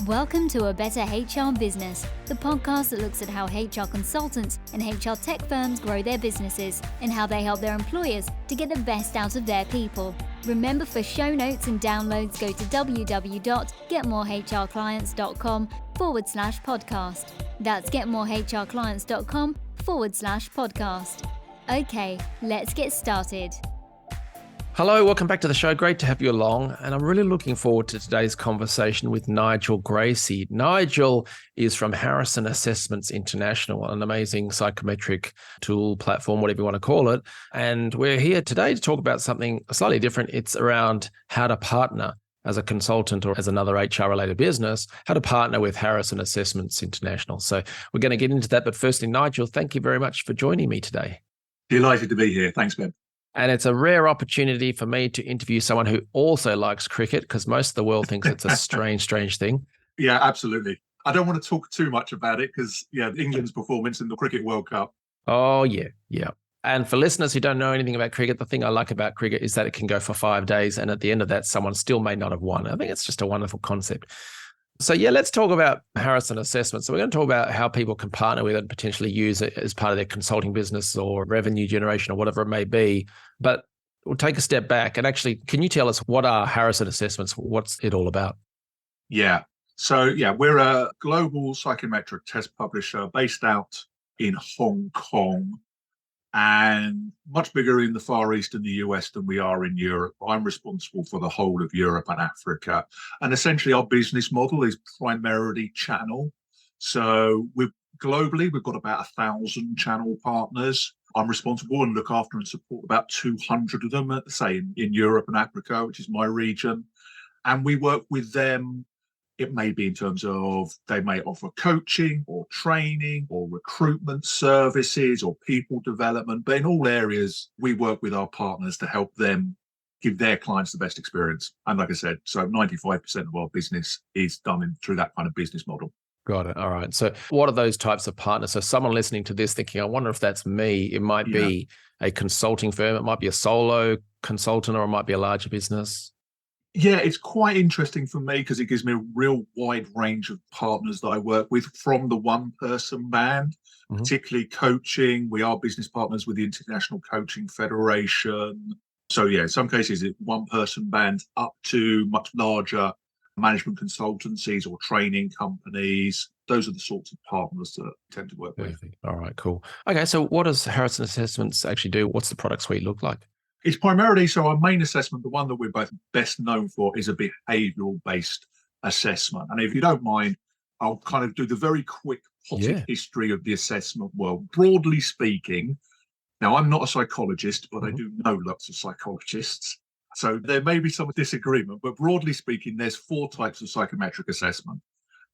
Welcome to A Better HR Business, the podcast that looks at how HR consultants and HR tech firms grow their businesses and how they help their employers to get the best out of their people. Remember, for show notes and downloads, go to www.getmorehrclients.com/podcast. That's getmorehrclients.com/podcast. Okay, let's get started. Hello, welcome back to the show. Great to have you along. And I'm really looking forward to today's conversation with Nigel Gracie. Nigel is from Harrison Assessments International, an amazing psychometric tool, platform, whatever you want to call it. And we're here today to talk about something slightly different. It's around how to partner as a consultant or as another HR-related business, how to partner with Harrison Assessments International. So we're going to get into that. But firstly, Nigel, thank you very much for joining me today. Delighted to be here. Thanks, Ben. And it's a rare opportunity for me to interview someone who also likes cricket, because most of the world thinks it's a strange thing. Yeah, absolutely. I don't want to talk too much about it because, England's performance in the Cricket World Cup. Oh, yeah. And for listeners who don't know anything about cricket, the thing I like about cricket is that it can go for 5 days. And at the end of that, someone still may not have won. I think it's just a wonderful concept. So let's talk about Harrison Assessment. So we're going to talk about how people can partner with it and potentially use it as part of their consulting business or revenue generation or whatever it may be. But we'll take a step back and actually, can you tell us what are Harrison Assessments? What's it all about? Yeah. So, we're a global psychometric test publisher based out in Hong Kong and much bigger in the Far East and the US than we are in Europe. I'm responsible for the whole of Europe and Africa. And essentially our business model is primarily channel. So we've got about 1,000 channel partners. I'm responsible and look after and support about 200 of them, say in Europe and Africa, which is my region. And we work with them. It may be in terms of they may offer coaching or training or recruitment services or people development. But in all areas, we work with our partners to help them give their clients the best experience. And like I said, so 95% of our business is done through that kind of business model. Got it. All right. So what are those types of partners? So someone listening to this thinking, I wonder if that's me. It might be a consulting firm. It might be a solo consultant, or it might be a larger business. Yeah, it's quite interesting for me because it gives me a real wide range of partners that I work with, from the one-person band, particularly coaching. We are business partners with the International Coaching Federation. So in some cases, it's one-person bands up to much larger management consultancies or training companies. Those are the sorts of partners that I tend to work with. All right, cool. Okay, so what does Harrison Assessments actually do? What's the product suite look like? It's primarily, so our main assessment, the one that we're both best known for, is a behavioural-based assessment. And if you don't mind, I'll kind of do the very quick potted history of the assessment world. Broadly speaking, now I'm not a psychologist, but I do know lots of psychologists. So there may be some disagreement, but broadly speaking, there's 4 types of psychometric assessment.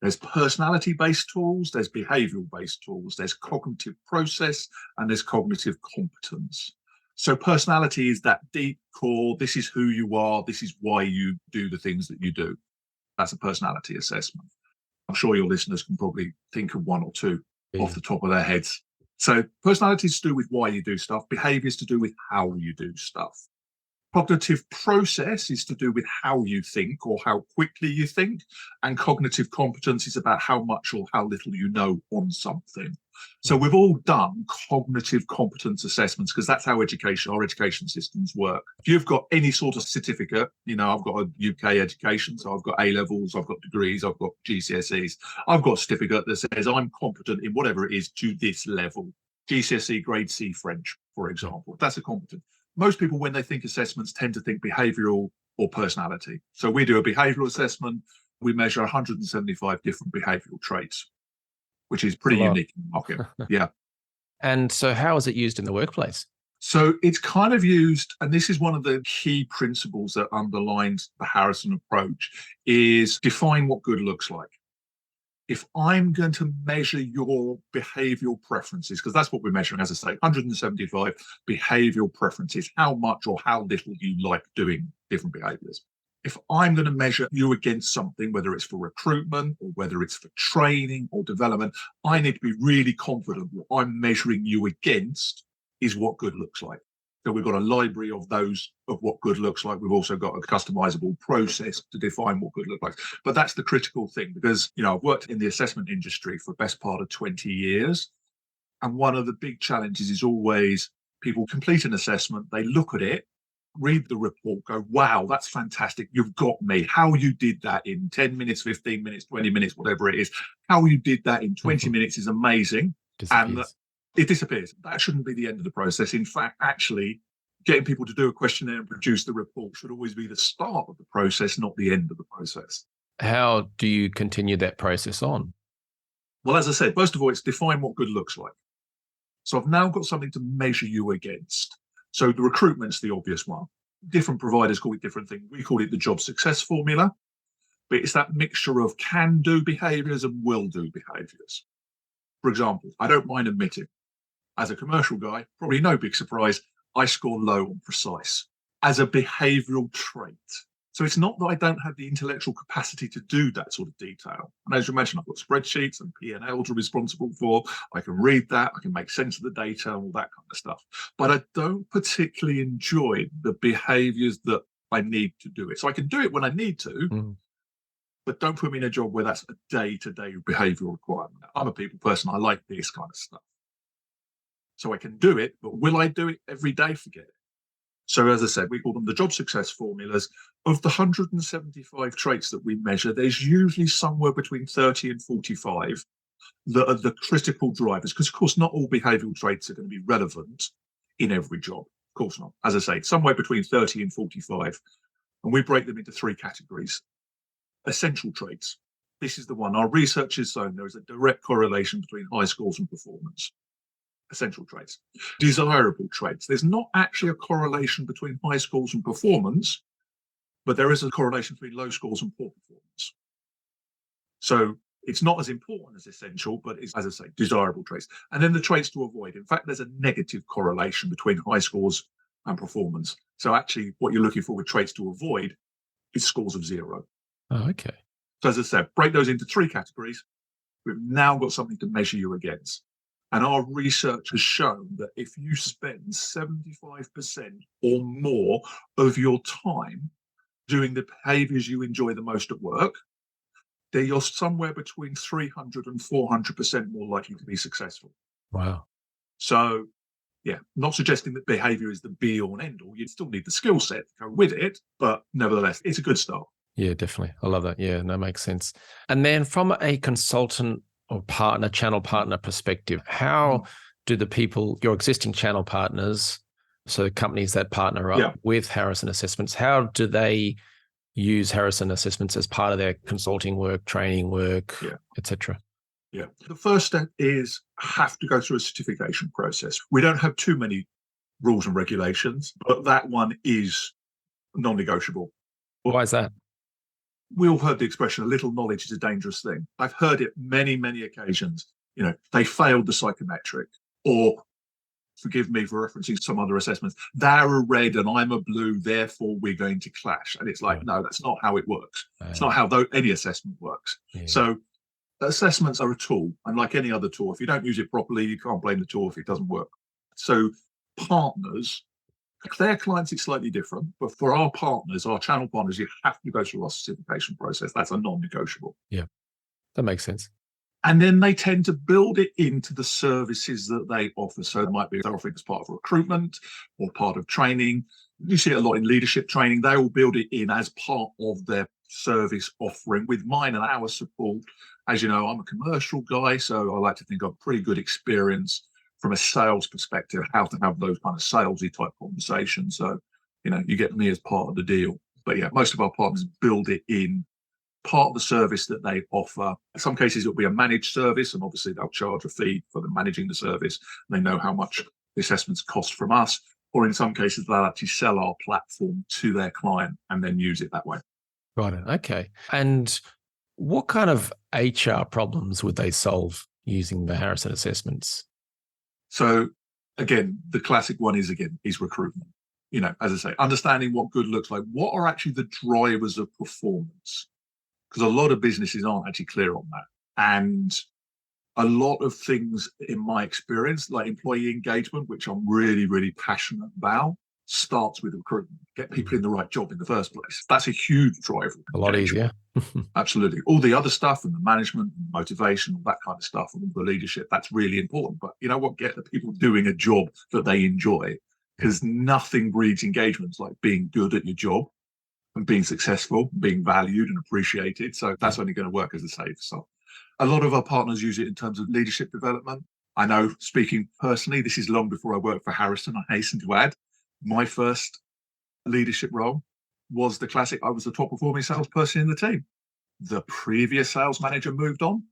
There's personality-based tools, there's behavioural-based tools, there's cognitive process, and there's cognitive competence. So personality is that deep core, this is who you are, this is why you do the things that you do. That's a personality assessment. I'm sure your listeners can probably think of one or two off the top of their heads. So personality is to do with why you do stuff. Behavior is to do with how you do stuff. Cognitive process is to do with how you think or how quickly you think. And cognitive competence is about how much or how little you know on something. So we've all done cognitive competence assessments because that's how our education systems work. If you've got any sort of certificate, I've got a UK education, so I've got A-levels, I've got degrees, I've got GCSEs. I've got a certificate that says I'm competent in whatever it is to this level. GCSE grade C French, for example. That's a competent. Most people, when they think assessments, tend to think behavioural or personality. So we do a behavioural assessment. We measure 175 different behavioural traits, which is pretty unique in the market. Yeah. And so how is it used in the workplace? So it's kind of used, and this is one of the key principles that underlines the Harrison approach, is define what good looks like. If I'm going to measure your behavioural preferences, because that's what we're measuring, as I say, 175 behavioural preferences, how much or how little you like doing different behaviours. If I'm going to measure you against something, whether it's for recruitment or whether it's for training or development, I need to be really confident what I'm measuring you against is what good looks like. So we've got a library of those, of what good looks like. We've also got a customizable process to define what good looks like. But that's the critical thing, because, I've worked in the assessment industry for the best part of 20 years. And one of the big challenges is always people complete an assessment, they look at it, read the report, go, wow, that's fantastic. You've got me. How you did that in 10 minutes, 15 minutes, 20 minutes, whatever it is. How you did that in 20 minutes is amazing. And it disappears. That shouldn't be the end of the process. In fact, actually, getting people to do a questionnaire and produce the report should always be the start of the process, not the end of the process. How do you continue that process on? Well, as I said, first of all, it's define what good looks like. So I've now got something to measure you against. So the recruitment's the obvious one. Different providers call it different things. We call it the job success formula, but it's that mixture of can-do behaviours and will-do behaviours. For example, I don't mind admitting, as a commercial guy, probably no big surprise, I score low on precise as a behavioural trait. So it's not that I don't have the intellectual capacity to do that sort of detail. And as you mentioned, I've got spreadsheets and P&L to be responsible for. I can read that. I can make sense of the data and all that kind of stuff. But I don't particularly enjoy the behaviours that I need to do it. So I can do it when I need to, but don't put me in a job where that's a day-to-day behavioural requirement. I'm a people person. I like this kind of stuff. So I can do it, but will I do it every day? Forget it. So as I said, we call them the job success formulas. Of the 175 traits that we measure, there's usually somewhere between 30 and 45 that are the critical drivers. Because, of course, not all behavioural traits are going to be relevant in every job. Of course not. As I say, somewhere between 30 and 45. And we break them into three categories. Essential traits. This is the one. Our research has shown there is a direct correlation between high scores and performance. Essential traits. Desirable traits. There's not actually a correlation between high scores and performance, but there is a correlation between low scores and poor performance. So it's not as important as essential, but it's, as I say, desirable traits. And then the traits to avoid. In fact, there's a negative correlation between high scores and performance. So actually, what you're looking for with traits to avoid is scores of 0. Oh, okay. So as I said, break those into three categories. We've now got something to measure you against. And our research has shown that if you spend 75% or more of your time doing the behaviours you enjoy the most at work, then you're somewhere between 300 and 400% more likely to be successful. Wow. So, yeah, not suggesting that behaviour is the be-all and end-all. You still need the skill set to go with it, but nevertheless, it's a good start. Yeah, definitely. I love that. Yeah, that makes sense. And then from a consultant or partner, channel partner perspective, how do the people, your existing channel partners, so companies that partner up with Harrison Assessments, how do they use Harrison Assessments as part of their consulting work, training work, etc.? Yeah. The first step is have to go through a certification process. We don't have too many rules and regulations, but that one is non-negotiable. Why is that? We all heard the expression, a little knowledge is a dangerous thing. I've heard it many, many occasions. They failed the psychometric, or forgive me for referencing some other assessments, they're a red and I'm a blue, therefore we're going to clash. And it's like, no, that's not how it works. It's not how any assessment works. Yeah. So assessments are a tool, and like any other tool, if you don't use it properly, you can't blame the tool if it doesn't work. So partners, their clients, it's slightly different, but for our partners, our channel partners, you have to go through our certification process. That's a non-negotiable. Yeah, that makes sense. And then they tend to build it into the services that they offer. So it might be they're offering as part of recruitment or part of training. You see it a lot in leadership training. They will build it in as part of their service offering with mine and our support. As you know, I'm a commercial guy, so I like to think I've pretty good experience from a sales perspective, how to have those kind of salesy type conversations. So, you get me as part of the deal. But yeah, most of our partners build it in part of the service that they offer. In some cases, it'll be a managed service, and obviously they'll charge a fee for them managing the service. They know how much the assessments cost from us. Or in some cases, they'll actually sell our platform to their client and then use it that way. Got it. Okay. And what kind of HR problems would they solve using the Harrison Assessments? So again, the classic one is recruitment. As I say, understanding what good looks like. What are actually the drivers of performance? Because a lot of businesses aren't actually clear on that. And A lot of things in my experience, like employee engagement, which I'm really, really passionate about, starts with recruitment. Get people in the right job in the first place. That's a huge driver. A lot easier. Absolutely. All the other stuff and the management, and motivation, all that kind of stuff, and all the leadership, that's really important. But you know what? Get the people doing a job that they enjoy, because nothing breeds engagement like being good at your job and being successful, being valued and appreciated. So that's only going to work, as I say. So a lot of our partners use it in terms of leadership development. I know, speaking personally, this is long before I worked for Harrison, I hasten to add. My first leadership role was the classic, I was the top performing salesperson in the team. The previous sales manager moved on,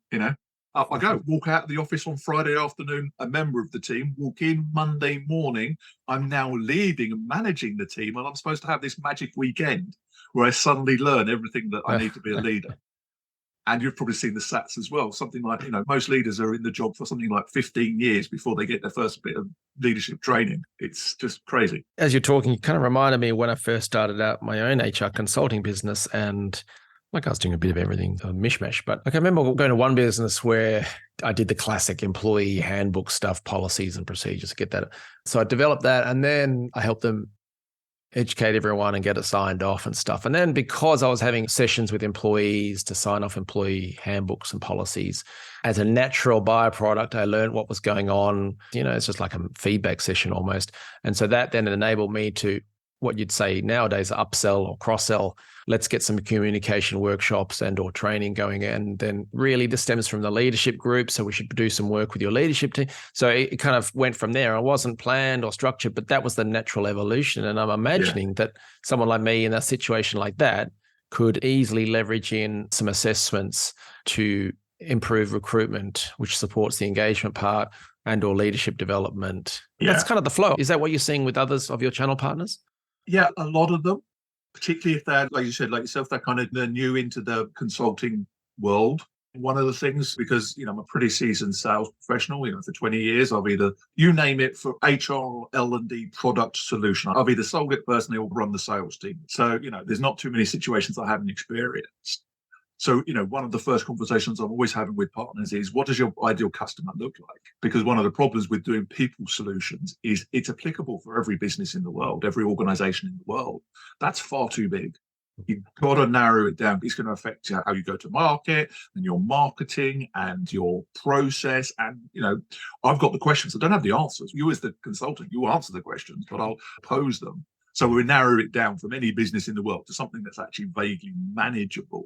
up I go, walk out of the office on Friday afternoon, a member of the team, walk in Monday morning. I'm now leading and managing the team, and I'm supposed to have this magic weekend where I suddenly learn everything that I need to be a leader. And you've probably seen the stats as well. Something like, most leaders are in the job for something like 15 years before they get their first bit of leadership training. It's just crazy. As you're talking, you kind of reminded me when I first started out my own HR consulting business, and I was doing a bit of everything, a mishmash. But I remember going to one business where I did the classic employee handbook stuff, policies and procedures, get that. So I developed that, and then I helped them educate everyone and get it signed off and stuff. And then because I was having sessions with employees to sign off employee handbooks and policies, as a natural byproduct, I learned what was going on. It's just like a feedback session almost. And so that then enabled me to, what you'd say nowadays, upsell or cross-sell. Let's get some communication workshops and or training going. And then really this stems from the leadership group. So we should do some work with your leadership team. So it kind of went from there. It wasn't planned or structured, but that was the natural evolution. And I'm imagining that someone like me in a situation like that could easily leverage in some assessments to improve recruitment, which supports the engagement part and or leadership development. Yeah. That's kind of the flow. Is that what you're seeing with others of your channel partners? Yeah, a lot of them, particularly if they're, like you said, like yourself, they're new into the consulting world. One of the things, because, I'm a pretty seasoned sales professional, for 20 years, I've either, you name it, for HR or L&D product solution, I've either sold it personally or run the sales team. So, there's not too many situations I haven't experienced. So, one of the first conversations I'm always having with partners is, what does your ideal customer look like? Because one of the problems with doing people solutions is it's applicable for every business in the world, every organization in the world. That's far too big. You've got to narrow it down. It's going to affect how you go to market and your marketing and your process. And, I've got the questions. I don't have the answers. You as the consultant, you answer the questions, but I'll pose them. So we narrow it down from any business in the world to something that's actually vaguely manageable.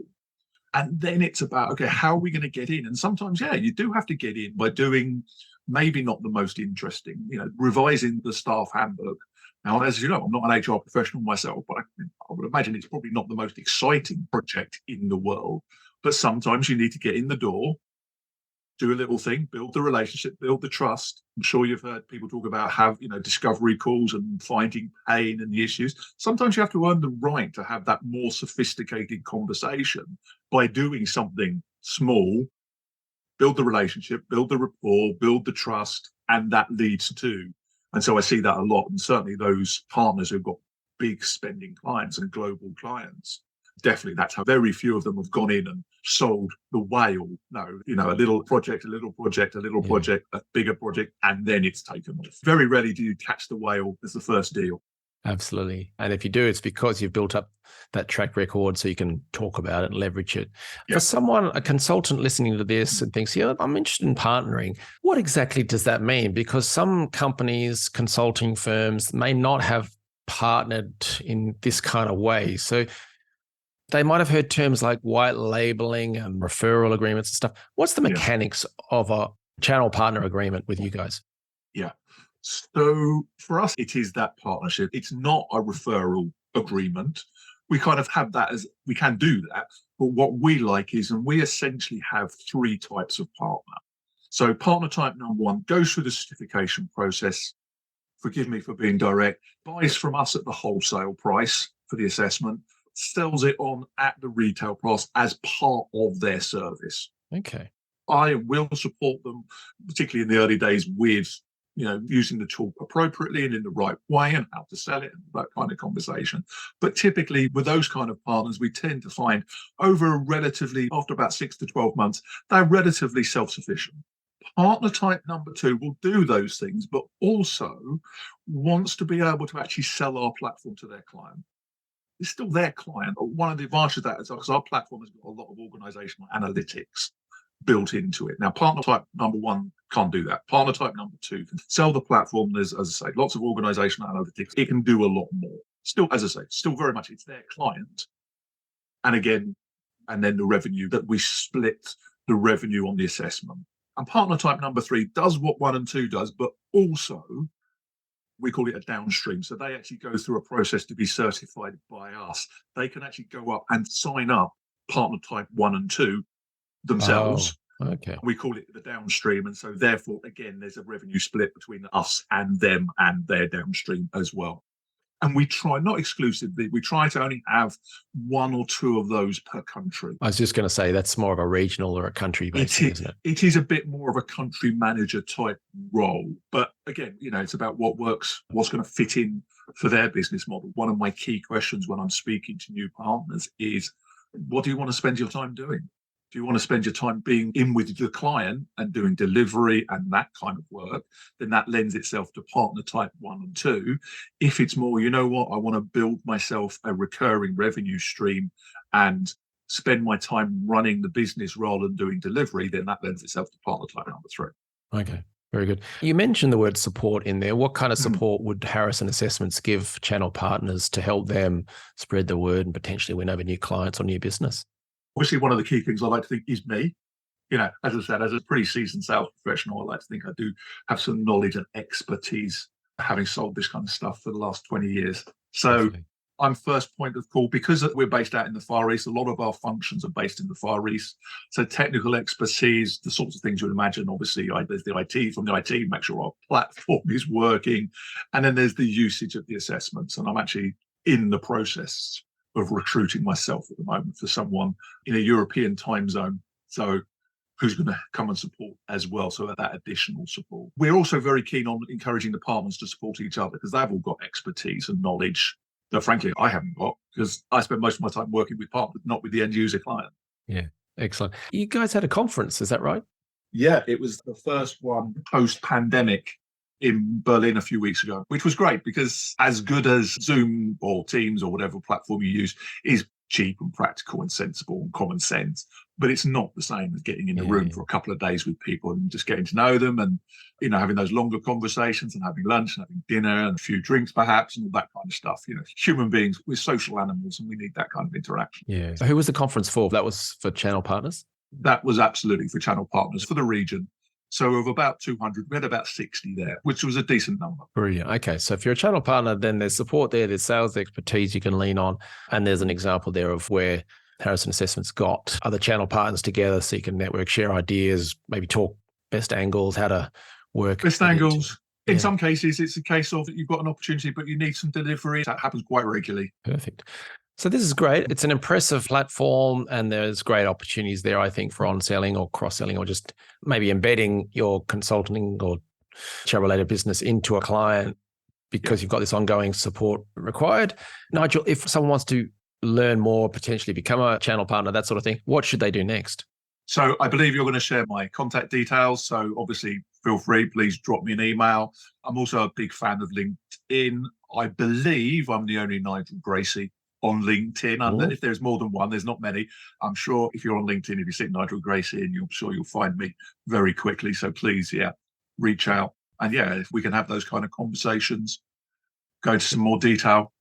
And then it's about, okay, how are we going to get in? And sometimes, you do have to get in by doing maybe not the most interesting, revising the staff handbook. Now, as you know, I'm not an HR professional myself, but I would imagine it's probably not the most exciting project in the world. But sometimes you need to get in the door, do a little thing, build the relationship, build the trust. I'm sure you've heard people talk about discovery calls and finding pain and the issues. Sometimes you have to earn the right to have that more sophisticated conversation by doing something small, build the relationship, build the rapport, build the trust, and that leads to. And so I see that a lot. And certainly those partners who've got big spending clients and global clients, definitely that's how very few of them have gone in and sold the whale. No, a little project, a little project, a little project, a bigger project, and then it's taken off. Very rarely do you catch the whale as the first deal. Absolutely. And if you do, it's because you've built up that track record so you can talk about it and leverage it. Yep. For someone, a consultant listening to this and thinks, I'm interested in partnering, what exactly does that mean? Because some companies, consulting firms may not have partnered in this kind of way. So they might have heard terms like white labeling and referral agreements and stuff. What's the mechanics of a channel partner agreement with you guys? Yeah. So for us, it is that partnership. It's not a referral agreement. We kind of have that as, we can do that. But what we like is, and we essentially have 3 types of partner. So partner type number 1 goes through the certification process. Forgive me for being direct. Buys from us at the wholesale price for the assessment, sells it on at the retail price as part of their service. Okay. I will support them, particularly in the early days, with using the tool appropriately and in the right way and how to sell it and that kind of conversation. But typically with those kind of partners, we tend to find after about 6 to 12 months, they're relatively self-sufficient. Partner type number 2 will do those things, but also wants to be able to actually sell our platform to their client. It's still their client. One of the advantages of that is because our platform has got a lot of organizational analytics built into it. Now, partner type number 1 can't do that. Partner type number 2 can sell the platform. There's, as I say, lots of organizational analytics. It can do a lot more. Still, as I say, still very much it's their client. And again, and then the revenue that we split the revenue on the assessment. And partner type number 3 does what 1 and 2 does, but also we call it a downstream. So they actually go through a process to be certified by us. They can actually go up and sign up partner type 1 and 2 themselves. Oh, okay. We call it the downstream. And so therefore, again, there's a revenue split between us and them and their downstream as well. And we try, not exclusively, we try to only have 1 or 2 of those per country. I was just going to say that's more of a regional or a country based thing, isn't it? It is a bit more of a country manager type role. But again, it's about what works, what's going to fit in for their business model. One of my key questions when I'm speaking to new partners is, what do you want to spend your time doing? Do you want to spend your time being in with the client and doing delivery and that kind of work? Then that lends itself to partner type 1 and 2. If it's more, I want to build myself a recurring revenue stream and spend my time running the business rather than doing delivery, then that lends itself to partner type number 3. Okay, very good. You mentioned the word support in there. What kind of support would Harrison Assessments give channel partners to help them spread the word and potentially win over new clients or new business? Obviously, one of the key things I like to think is me. As I said, as a pretty seasoned sales professional, I like to think I do have some knowledge and expertise having sold this kind of stuff for the last 20 years. So definitely. I'm first point of call because we're based out in the Far East. A lot of our functions are based in the Far East. So technical expertise, the sorts of things you would imagine. Obviously, there's the IT from the IT, make sure our platform is working. And then there's the usage of the assessments. And I'm actually in the process of recruiting myself at the moment for someone in a European time zone. So who's going to come and support as well. So that additional support. We're also very keen on encouraging departments to support each other because they've all got expertise and knowledge that frankly I haven't got because I spend most of my time working with partners, not with the end user client. Yeah, excellent. You guys had a conference, is that right? Yeah, it was the first one post-pandemic in Berlin a few weeks ago, which was great because as good as Zoom or Teams or whatever platform you use is cheap and practical and sensible and common sense, but it's not the same as getting in the room for a couple of days with people and just getting to know them and, having those longer conversations and having lunch and having dinner and a few drinks perhaps and all that kind of stuff. Human beings, we're social animals and we need that kind of interaction. Yeah. So who was the conference for? That was for channel partners? That was absolutely for channel partners for the region. So of about 200, we had about 60 there, which was a decent number. Brilliant. Okay. So if you're a channel partner, then there's support there, there's sales expertise you can lean on. And there's an example there of where Harrison Assessments got other channel partners together so you can network, share ideas, maybe talk best angles, how to work. Best angles. In some cases, it's a case of you've got an opportunity, but you need some delivery. That happens quite regularly. Perfect. So this is great. It's an impressive platform and there's great opportunities there, I think, for on-selling or cross-selling or just maybe embedding your consulting or chat-related business into a client because you've got this ongoing support required. Nigel, if someone wants to learn more, potentially become a channel partner, that sort of thing, what should they do next? So I believe you're going to share my contact details. So obviously, feel free, please drop me an email. I'm also a big fan of LinkedIn. I believe I'm the only Nigel Gracie on LinkedIn. And if there's more than one, there's not many. I'm sure if you're on LinkedIn, if you see Nigel Gracie, and I'm sure you'll find me very quickly. So please, reach out. And if we can have those kind of conversations, go into some more detail.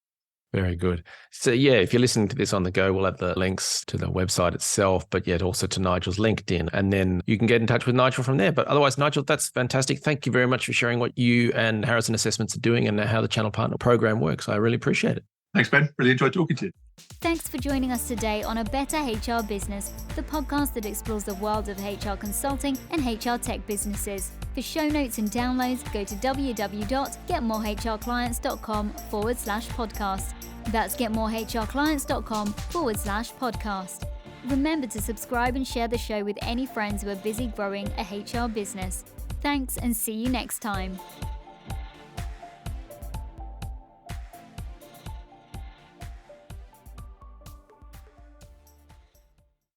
Very good. So if you're listening to this on the go, we'll have the links to the website itself, but yet also to Nigel's LinkedIn. And then you can get in touch with Nigel from there. But otherwise, Nigel, that's fantastic. Thank you very much for sharing what you and Harrison Assessments are doing and how the channel partner program works. I really appreciate it. Thanks, Ben. Really enjoyed talking to you. Thanks for joining us today on A Better HR Business, the podcast that explores the world of HR consulting and HR tech businesses. For show notes and downloads, go to www.getmorehrclients.com/podcast. That's getmorehrclients.com/podcast. Remember to subscribe and share the show with any friends who are busy growing a HR business. Thanks and see you next time.